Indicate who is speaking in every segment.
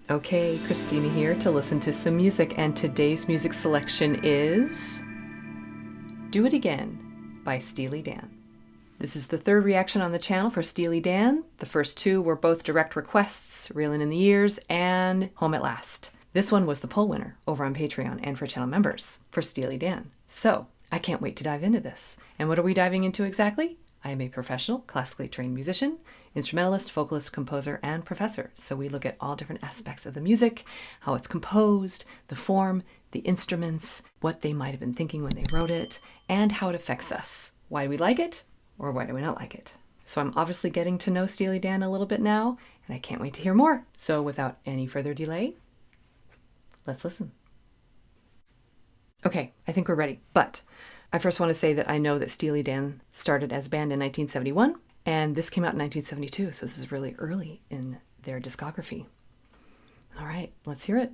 Speaker 1: Okay, Christina here to listen to some music, and today's music selection is Do It Again by Steely Dan. This is the third reaction on the channel for Steely Dan. The first two were both direct requests, Reelin' in the Years and Home at Last. This one was the poll winner over on Patreon and for channel members for Steely Dan. So I can't wait to dive into this. And what are we diving into exactly? I am a professional, classically trained musician, instrumentalist, vocalist, composer, and professor. So we look at all different aspects of the music, how it's composed, the form, the instruments, what they might have been thinking when they wrote it, and how it affects us. Why do we like it, or why do we not like it? So I'm obviously getting to know Steely Dan a little bit now, and I can't wait to hear more. So without any further delay, let's listen. Okay, I think we're ready, but I first want to say that I know that Steely Dan started as a band in 1971, and this came out in 1972, so this is really early in their discography. All right, let's hear it.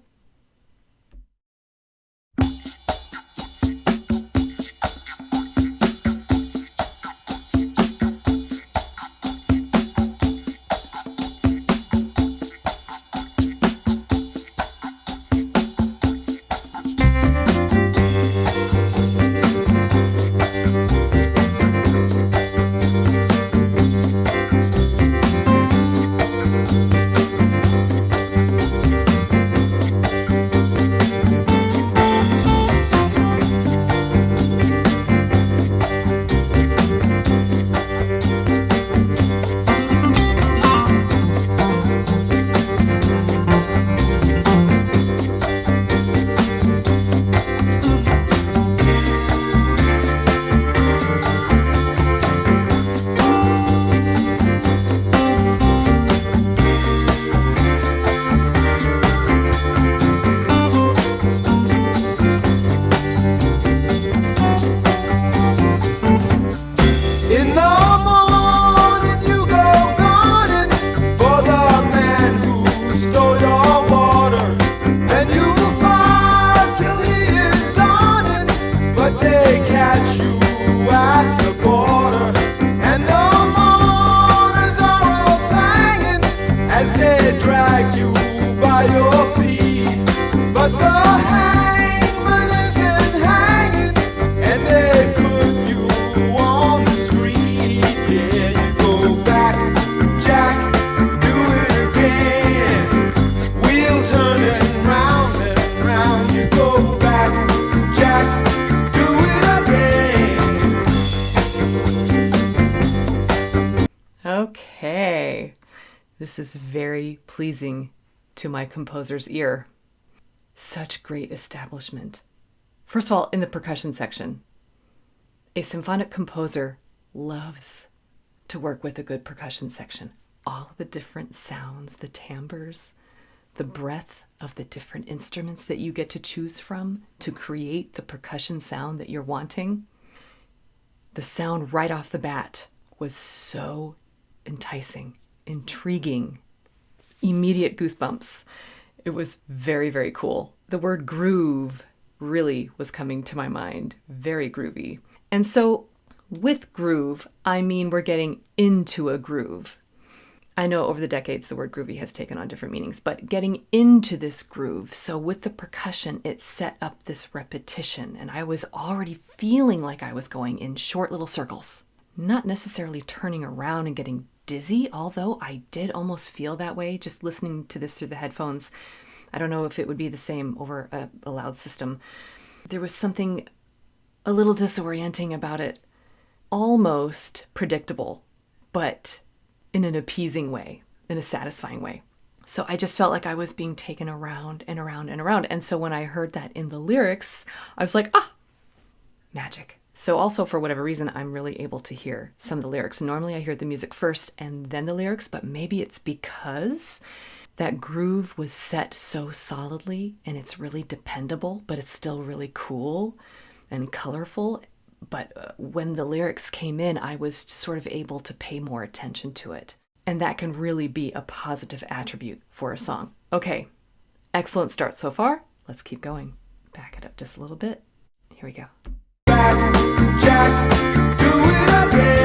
Speaker 1: Okay, this is very pleasing to my composer's ear. Such great establishment. First of all, in the percussion section, a symphonic composer loves to work with a good percussion section. All the different sounds, the timbres, the breadth of the different instruments that you get to choose from to create the percussion sound that you're wanting. The sound right off the bat was so enticing, intriguing, immediate goosebumps. It was very, very cool. The word groove really was coming to my mind. Very groovy. And so with groove, I mean we're getting into a groove. I know over the decades the word groovy has taken on different meanings, but getting into this groove. So with the percussion, it set up this repetition, and I was already feeling like I was going in short little circles. Not necessarily turning around and getting dizzy, although I did almost feel that way just listening to this through the headphones. I don't know if it would be the same over a loud system. There was something a little disorienting about it, almost predictable, but in an appeasing way, in a satisfying way. So I just felt like I was being taken around and around and around. And so when I heard that in the lyrics, I was like, magic. So also, for whatever reason, I'm really able to hear some of the lyrics. Normally I hear the music first and then the lyrics, but maybe it's because that groove was set so solidly and it's really dependable, but it's still really cool and colorful. But when the lyrics came in, I was sort of able to pay more attention to it. And that can really be a positive attribute for a song. Okay, excellent start so far. Let's keep going. Back it up just a little bit. Here we go. Jack, do it again.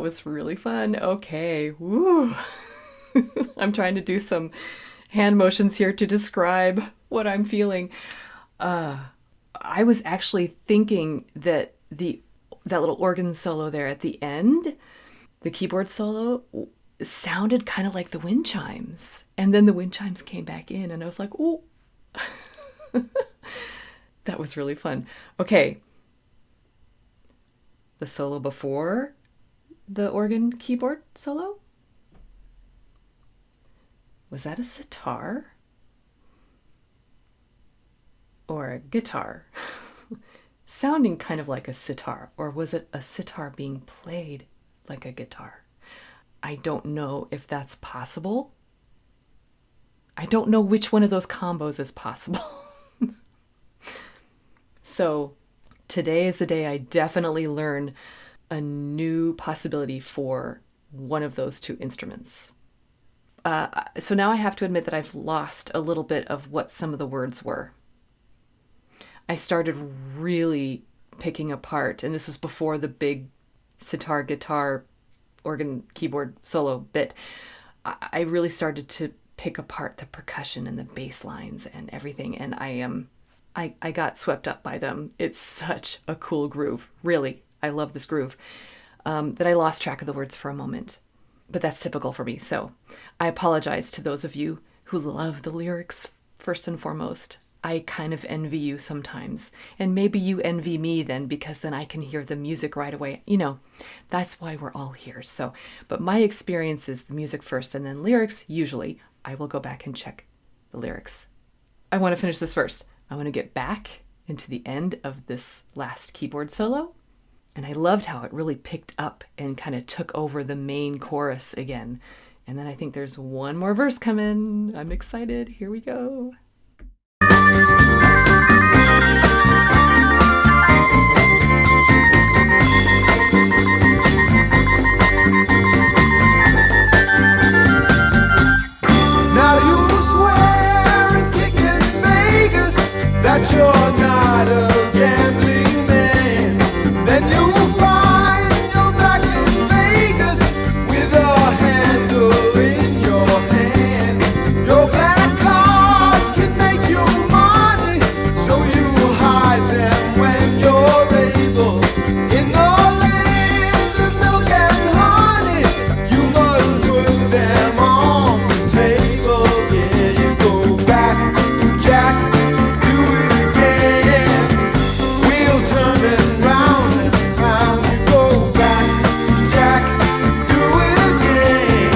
Speaker 1: was really fun. Okay. Woo. I'm trying to do some hand motions here to describe what I'm feeling. I was actually thinking that that little organ solo there at the end, the keyboard solo, sounded kind of like the wind chimes. And then the wind chimes came back in and I was like, oh, that was really fun. Okay. The solo before the organ keyboard solo? Was that a sitar? Or a guitar? Sounding kind of like a sitar. Or was it a sitar being played like a guitar? I don't know if that's possible. I don't know which one of those combos is possible. So today is the day I definitely learn a new possibility for one of those two instruments. So now I have to admit that I've lost a little bit of what some of the words were. I started really picking apart, and this was before the big sitar, guitar, organ, keyboard solo bit. I really started to pick apart the percussion and the bass lines and everything, and I got swept up by them. It's such a cool groove. Really, I love this groove. That I lost track of the words for a moment. But that's typical for me, so I apologize to those of you who love the lyrics first and foremost. I kind of envy you sometimes, and maybe you envy me then, because then I can hear the music right away. You know, that's why we're all here. So, but my experience is the music first and then lyrics. Usually I will go back and check the lyrics. I want to finish this first. I want to get back into the end of this last keyboard solo. And I loved how it really picked up and kind of took over the main chorus again. And then I think there's one more verse coming. I'm excited. Here we go.
Speaker 2: Now you swear and kick in Vegas that you're not a gambling man. Then you'll find you're back in Vegas with a handle in your hand. Your black cards can make you money, so you hide them when you're able. In the land of milk and honey, you must put them on the table. Yeah, you go back, Jack, do it again. We'll turn it round and round. You go back, Jack, do it again.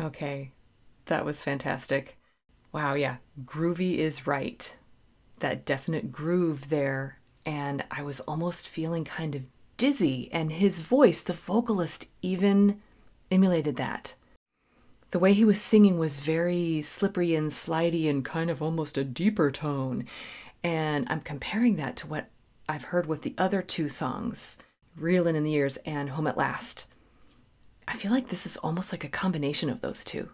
Speaker 1: Okay, that was fantastic. Wow, yeah, groovy is right. That definite groove there. And I was almost feeling kind of dizzy, and his voice, the vocalist, even emulated that. The way he was singing was very slippery and slidey and kind of almost a deeper tone. And I'm comparing that to what I've heard with the other two songs, Reelin' in the Years and Home at Last. I feel like this is almost like a combination of those two.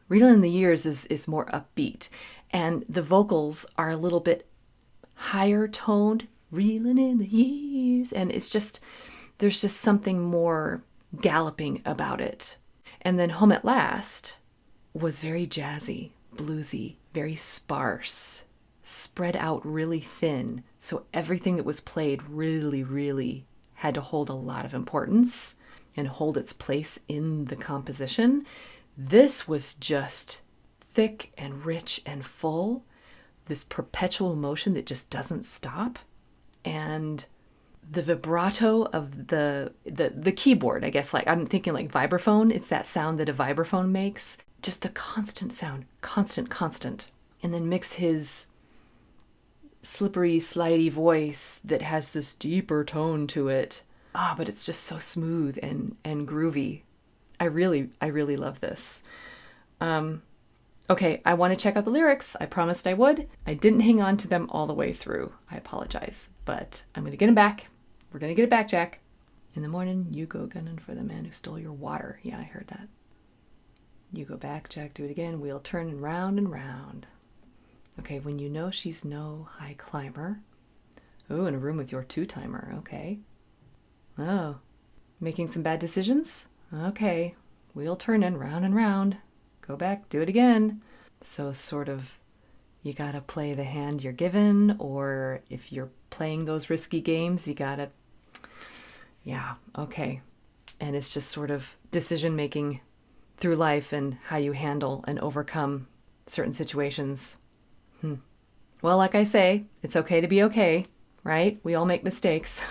Speaker 1: Reelin' in the Years is more upbeat, and the vocals are a little bit higher toned, reelin' in the years, and there's just something more galloping about it. And then Home at Last was very jazzy, bluesy, very sparse, spread out really thin, so everything that was played really, really had to hold a lot of importance and hold its place in the composition. This was just thick and rich and full, this perpetual motion that just doesn't stop. And the vibrato of the keyboard, I guess, like I'm thinking like vibraphone. It's that sound that a vibraphone makes. Just the constant sound, constant. And then mix his slippery, slidey voice that has this deeper tone to it. But it's just so smooth and groovy. I really love this. Okay, I want to check out the lyrics. I promised I would. I didn't hang on to them all the way through. I apologize, but I'm going to get them back. We're going to get it back, Jack. In the morning, you go gunning for the man who stole your water. Yeah, I heard that. You go back, Jack, do it again. Wheel turning round and round. Okay, when you know she's no high climber. Oh, in a room with your two-timer. Okay. Oh, making some bad decisions? Okay. Wheel turning round and round. Go back, do it again. So sort of, you gotta play the hand you're given, or if you're playing those risky games, you gotta, yeah, okay. And it's just sort of decision making through life and how you handle and overcome certain situations. Well, like I say, it's okay to be okay, right? We all make mistakes.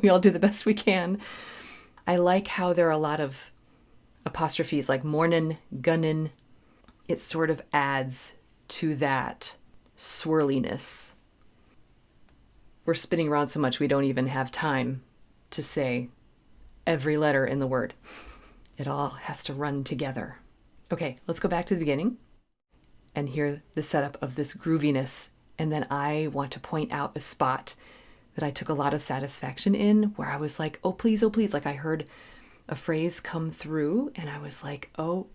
Speaker 1: We all do the best we can. I like how there are a lot of apostrophes like mornin', gunnin'. It sort of adds to that swirliness. We're spinning around so much we don't even have time to say every letter in the word. It all has to run together. Okay, let's go back to the beginning and hear the setup of this grooviness. And then I want to point out a spot that I took a lot of satisfaction in, where I was like, oh, please, oh, please. Like I heard a phrase come through and I was like, oh,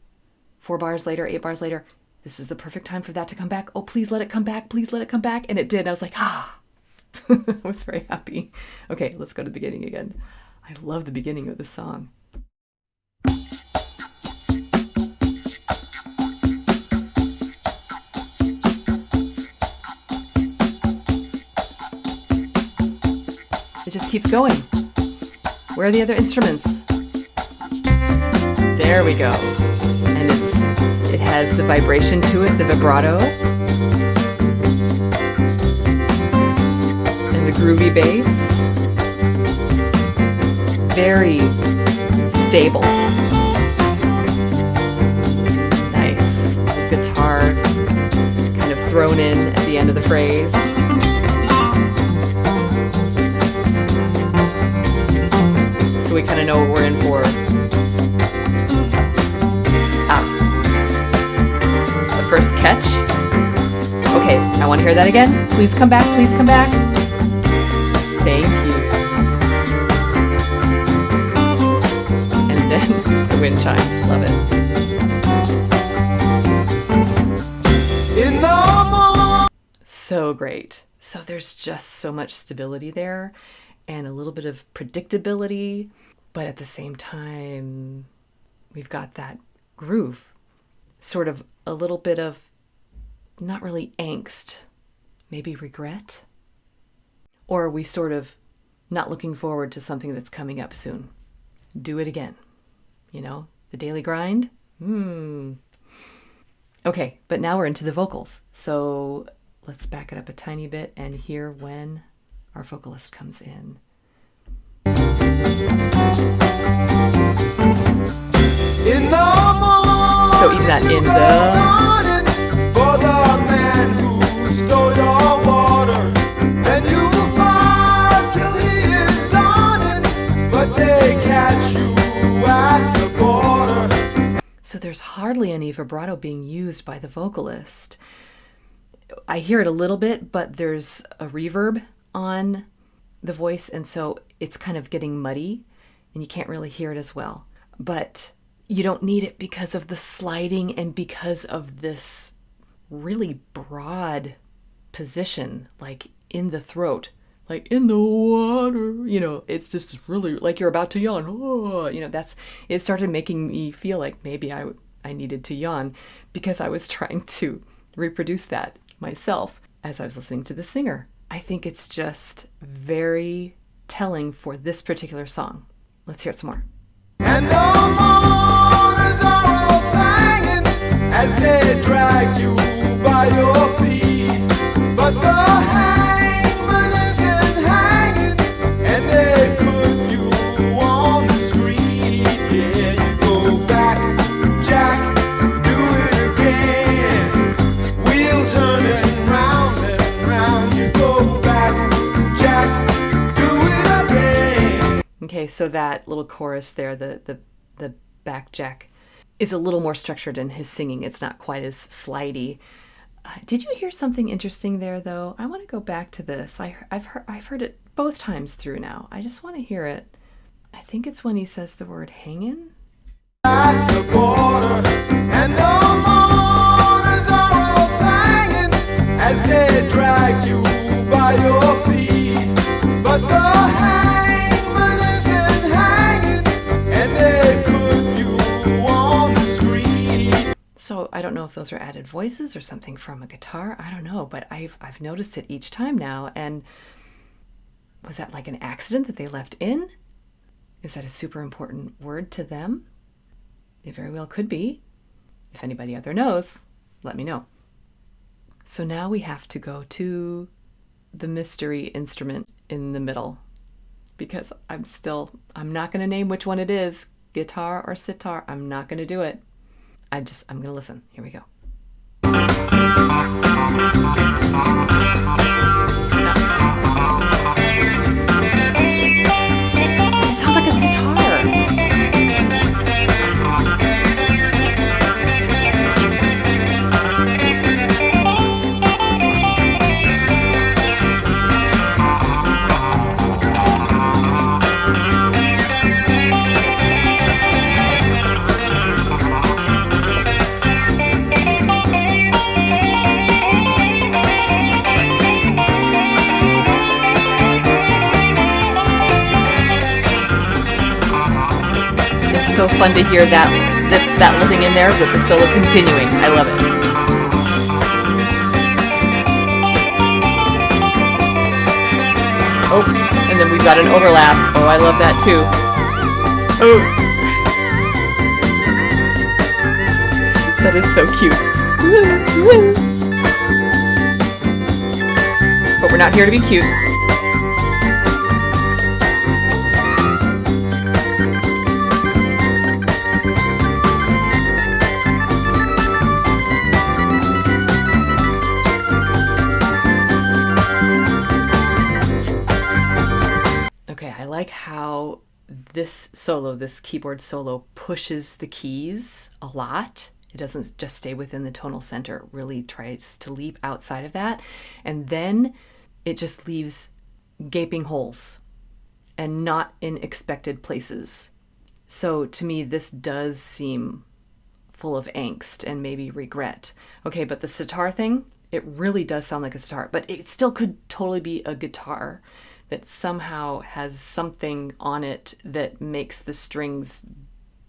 Speaker 1: 4 bars later, 8 bars later, this is the perfect time for that to come back. Oh, please let it come back. Please let it come back. And it did. I was like, I was very happy. Okay, let's go to the beginning again. I love the beginning of the song. It just keeps going. Where are the other instruments? There we go. And it has the vibration to it, the vibrato. And the groovy bass. Very stable. Nice. Guitar kind of thrown in at the end of the phrase. So we kind of know what we're in for. The first catch. Okay, I want to hear that again. Please come back, please come back. Thank you. And then the wind chimes. Love it. So great. So there's just so much stability there and a little bit of predictability, but at the same time, we've got that groove, sort of a little bit of not really angst, maybe regret, or are we sort of not looking forward to something that's coming up soon? Do it again. You know, the daily grind. Okay, but now we're into the vocals. So let's back it up a tiny bit and hear when our vocalist comes in. So even that in the, for the man who stole your water, and you will fight till he is done, but they catch you at the border. So there's hardly any vibrato being used by the vocalist. I hear it a little bit, but there's a reverb on the voice, and so it's kind of getting muddy, and you can't really hear it as well. But you don't need it because of the sliding and because of this really broad position, like in the throat, like in the water, you know, it's just really like you're about to yawn. Oh, you know, it started making me feel like maybe I needed to yawn because I was trying to reproduce that myself as I was listening to the singer. I think it's just very telling for this particular song. Let's hear it some more. And the mourners are all singing as they drag you by your feet, but the hangman isn't hanging, and they so that little chorus there, the back jack, is a little more structured in his singing. It's not quite as slidey. Did you hear something interesting there, though? I want to go back to this. I've heard it both times through now. I just want to hear it. I think it's when he says the word hangin'.
Speaker 2: At the border, and the mourners are all singing as they drag you by your feet. But the hangman isn't hanging, and they put you on the street.
Speaker 1: So I don't know if those are added voices or something from a guitar. I don't know, but I've noticed it each time now. And was that like an accident that they left in? Is that a super important word to them? It very well could be. If anybody out there knows, let me know. So now we have to go to the mystery instrument in the middle, because I'm not going to name which one it is, guitar or sitar. I'm not going to do it. I'm going to listen. Here we go. It sounds like a sitar. So fun to hear that little thing in there with the solo continuing. I love it. Oh, and then we've got an overlap. Oh, I love that too. Oh, that is so cute. But we're not here to be cute. How this keyboard solo pushes the keys a lot. It doesn't just stay within the tonal center. It really tries to leap outside of that. And then it just leaves gaping holes and not in expected places. So to me, this does seem full of angst and maybe regret. Okay, but the sitar thing, it really does sound like a sitar, but it still could totally be a guitar that somehow has something on it that makes the strings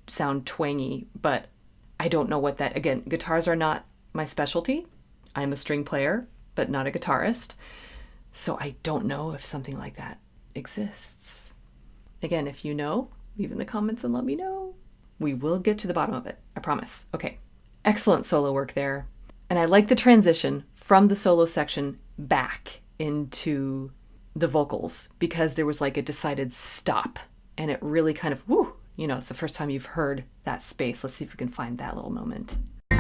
Speaker 1: sound twangy, but I don't know what that, again, guitars are not my specialty. I'm a string player, but not a guitarist. So I don't know if something like that exists. Again, if you know, leave in the comments and let me know. We will get to the bottom of it, I promise. Okay, excellent solo work there. And I like the transition from the solo section back into the vocals, because there was like a decided stop, and it really kind of, whoo, it's the first time you've heard that space. Let's see if we can find that little moment.
Speaker 2: Now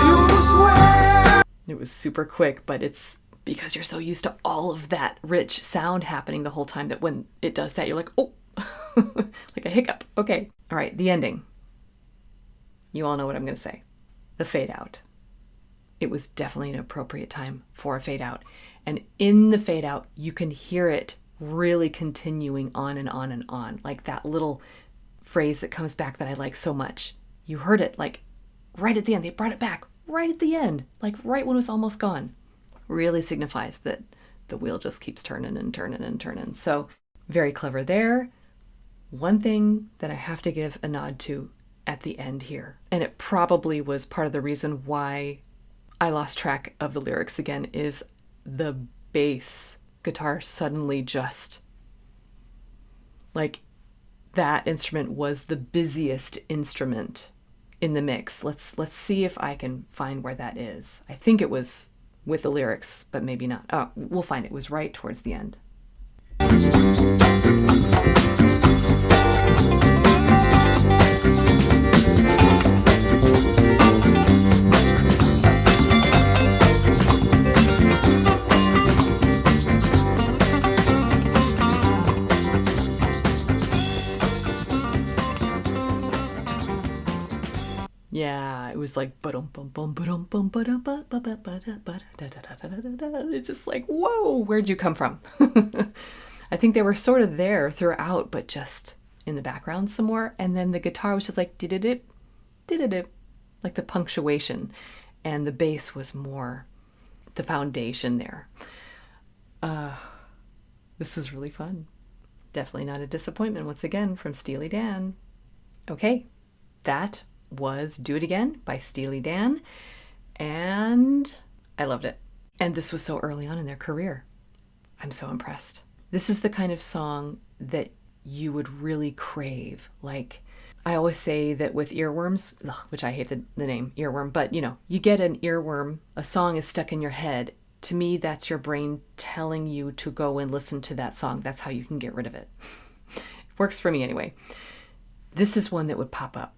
Speaker 2: you swear.
Speaker 1: It was super quick, but it's because you're so used to all of that rich sound happening the whole time that when it does that, you're like, oh, like a hiccup. Okay. All right. The ending. You all know what I'm going to say. The fade out. It was definitely an appropriate time for a fade out. And in the fade out, you can hear it really continuing on and on and on. Like that little phrase that comes back that I like so much. You heard it like right at the end. They brought it back right at the end, like right when it was almost gone. Really signifies that the wheel just keeps turning and turning and turning. So very clever there. One thing that I have to give a nod to at the end here, and it probably was part of the reason why I lost track of the lyrics again, is the bass guitar suddenly just, like, that instrument was the busiest instrument in the mix. Let's see if I can find where that is. I think it was with the lyrics, but maybe not. Oh, we'll find it. It was right towards the end. was like, ba-dum bum bum ba-dum bum ba-dum ba ba ba ba da ba da da da da da da da. It's just like, whoa, where'd you come from? I think they were sort of there throughout, but just in the background some more. And then the guitar was just like, did-a-dip, did-a-dip, like the punctuation. And the bass was more the foundation there. This is really fun. Definitely not a disappointment once again from Steely Dan. Okay, that was Do It Again by Steely Dan, and I loved it. And this was so early on in their career. I'm so impressed. This is the kind of song that you would really crave. Like, I always say that with earworms, which I hate the name earworm, but you get an earworm, a song is stuck in your head. To me, that's your brain telling you to go and listen to that song. That's how you can get rid of it. It works for me anyway. This is one that would pop up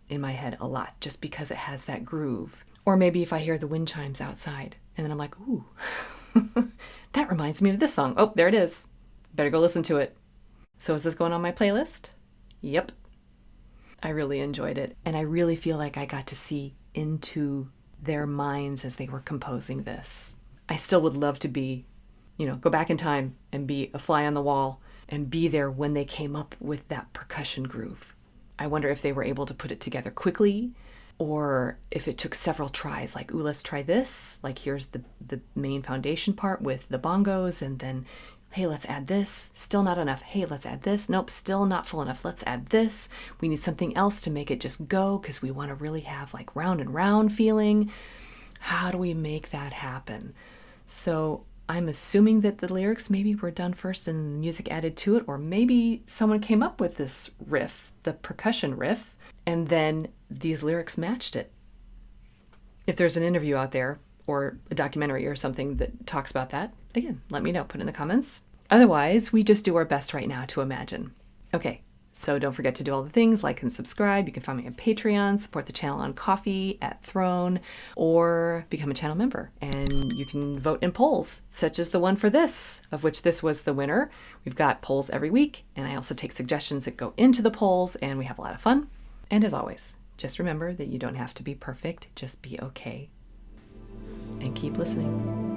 Speaker 1: in my head a lot just because it has that groove. Or maybe if I hear the wind chimes outside and then I'm like, ooh, that reminds me of this song. Oh, there it is. Better go listen to it. So is this going on my playlist? Yep. I really enjoyed it. And I really feel like I got to see into their minds as they were composing this. I still would love to be, go back in time and be a fly on the wall and be there when they came up with that percussion groove. I wonder if they were able to put it together quickly or if it took several tries, like, ooh, let's try this. Like, here's the main foundation part with the bongos, and then, hey, let's add this. Still not enough. Hey, let's add this. Nope, still not full enough. Let's add this. We need something else to make it just go because we want to really have like round and round feeling. How do we make that happen? So I'm assuming that the lyrics maybe were done first and the music added to it, or maybe someone came up with this riff, the percussion riff, and then these lyrics matched it. If there's an interview out there or a documentary or something that talks about that, again, let me know, put it in the comments. Otherwise, we just do our best right now to imagine. Okay, so don't forget to do all the things, like and subscribe. You can find me on Patreon, support the channel on Ko-fi at Throne, or become a channel member. And you can vote in polls, such as the one for this, of which this was the winner. We've got polls every week, and I also take suggestions that go into the polls, and we have a lot of fun. And as always, just remember that you don't have to be perfect, just be okay. And keep listening.